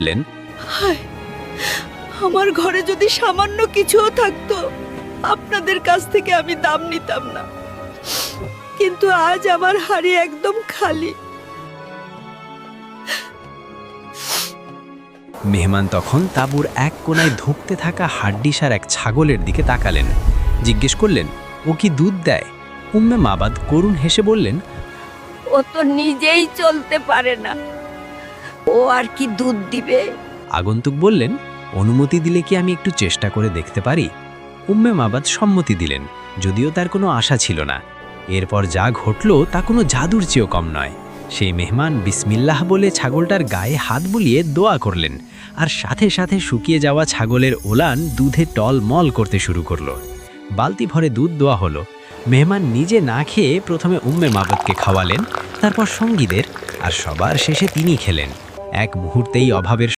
বললেন, হায়, আমার ঘরে যদি সামান্য কিছুও থাকতো আপনাদের কাছ থেকে আমি দাম নিতাম না, কিন্তু আজ আমার হাড়ি একদম খালি। মেহমান তখন তাঁবুর এক কোণায় ধুঁকতে থাকা হাড্ডিসার এক ছাগলের দিকে তাকালেন। জিজ্ঞেস করলেন, ও কি দুধ দেয়? উম্মে মাবাদ করুণ হেসে বললেন, ও তো নিজেই চলতে পারে না, ও আর কি দুধ দিবে? আগন্তুক বললেন, অনুমতি দিলে কি আমি একটু চেষ্টা করে দেখতে পারি? উম্মে মাবাদ সম্মতি দিলেন, যদিও তার কোনো আশা ছিল না। এরপর যা ঘটল তা কোনো জাদুর চেয়েও কম নয়। সেই মেহমান বিসমিল্লাহ বলে ছাগলটার গায়ে হাত বুলিয়ে দোয়া করলেন, আর সাথে সাথে শুকিয়ে যাওয়া ছাগলের ওলান দুধে টলমল করতে শুরু করলো। বালতি ভরে দুধ দেওয়া হলো। মেহমান নিজে না খেয়ে প্রথমে উম্মে মাবাদকে খাওয়ালেন, তারপর সঙ্গীদের, আর সবার শেষে তিনি খেলেন। এক মুহূর্তেই অভাবের